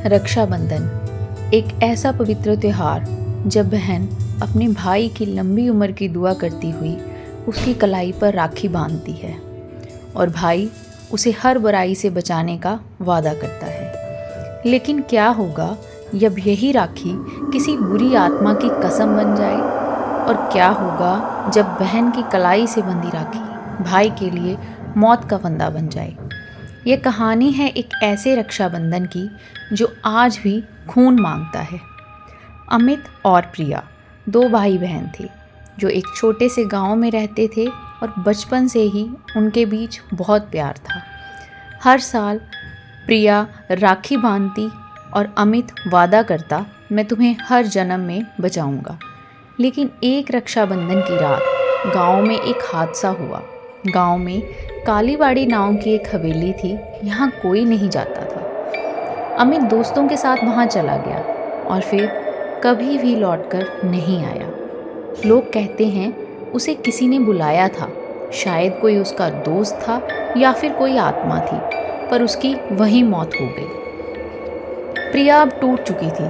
रक्षाबंधन एक ऐसा पवित्र त्योहार जब बहन अपने भाई की लंबी उम्र की दुआ करती हुई उसकी कलाई पर राखी बांधती है और भाई उसे हर बुराई से बचाने का वादा करता है। लेकिन क्या होगा जब यही राखी किसी बुरी आत्मा की कसम बन जाए? और क्या होगा जब बहन की कलाई से बंधी राखी भाई के लिए मौत का फंदा बन जाए? ये कहानी है एक ऐसे रक्षाबंधन की जो आज भी खून मांगता है। अमित और प्रिया दो भाई बहन थे जो एक छोटे से गांव में रहते थे और बचपन से ही उनके बीच बहुत प्यार था। हर साल प्रिया राखी बांधती और अमित वादा करता, मैं तुम्हें हर जन्म में बचाऊंगा। लेकिन एक रक्षाबंधन की रात गांव में एक हादसा हुआ। गांव में कालीबाड़ी नाम की एक हवेली थी, यहाँ कोई नहीं जाता था। अमित दोस्तों के साथ वहाँ चला गया और फिर कभी भी लौटकर नहीं आया। लोग कहते हैं उसे किसी ने बुलाया था, शायद कोई उसका दोस्त था या फिर कोई आत्मा थी, पर उसकी वहीं मौत हो गई। प्रिया अब टूट चुकी थी।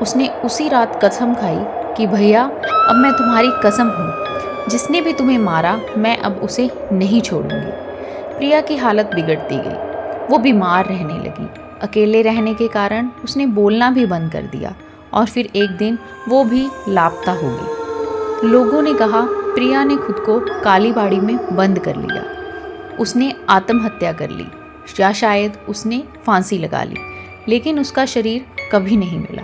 उसने उसी रात कसम खाई कि भैया अब मैं तुम्हारी कसम हूँ, जिसने भी तुम्हें मारा मैं अब उसे नहीं छोड़ूंगी। प्रिया की हालत बिगड़ती गई, वो बीमार रहने लगी। अकेले रहने के कारण उसने बोलना भी बंद कर दिया और फिर एक दिन वो भी लापता हो गई। लोगों ने कहा प्रिया ने खुद को कालीबाड़ी में बंद कर लिया, उसने आत्महत्या कर ली या शायद उसने फांसी लगा ली। लेकिन उसका शरीर कभी नहीं मिला,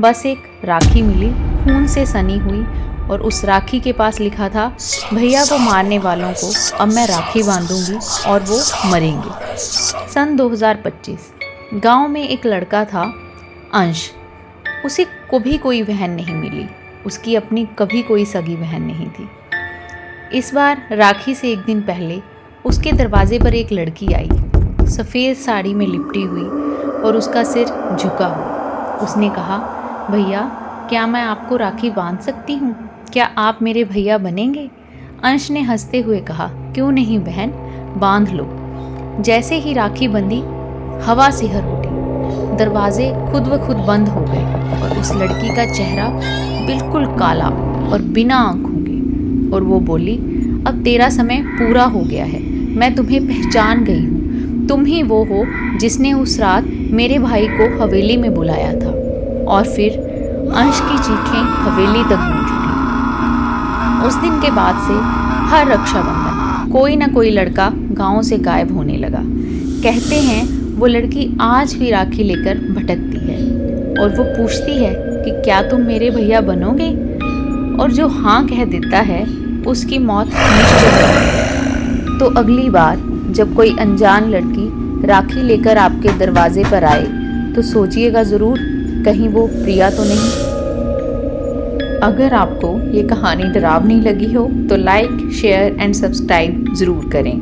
बस एक राखी मिली, खून से सनी हुई, और उस राखी के पास लिखा था, भैया को मारने वालों को अब मैं राखी बांधूंगी और वो मरेंगे। सन 2025 गांव में एक लड़का था, अंश। उसे कभी कोई बहन नहीं मिली, उसकी अपनी कभी कोई सगी बहन नहीं थी। इस बार राखी से एक दिन पहले उसके दरवाजे पर एक लड़की आई, सफ़ेद साड़ी में लिपटी हुई और उसका सिर झुका हुआ। उसने कहा, भैया क्या मैं आपको राखी बांध सकती हूँ? क्या आप मेरे भैया बनेंगे? अंश ने हंसते हुए कहा, क्यों नहीं बहन, बांध लो। जैसे ही राखी बंधी हवा सिहर उठी, दरवाजे खुद ब खुद बंद हो गए और उस लड़की का चेहरा बिल्कुल काला और बिना आंखों के, और वो बोली, अब तेरा समय पूरा हो गया है, मैं तुम्हें पहचान गई हूँ, तुम ही वो हो जिसने उस रात मेरे भाई को हवेली में बुलाया था। और फिर अंश की चीखें हवेली तक गूंज उठी। उस दिन के बाद से हर रक्षाबंधन कोई ना कोई लड़का गांव से गायब होने लगा। कहते हैं वो लड़की आज भी राखी लेकर भटकती है और वो पूछती है कि क्या तुम मेरे भैया बनोगे? और जो हाँ कह देता है उसकी मौत निश्चित है। तो अगली बार जब कोई अनजान लड़की राखी लेकर आपके दरवाजे पर आए तो सोचिएगा ज़रूर, कहीं वो प्रिया तो नहीं। अगर आपको ये कहानी डरावनी लगी हो तो लाइक, शेयर एंड सब्सक्राइब ज़रूर करें।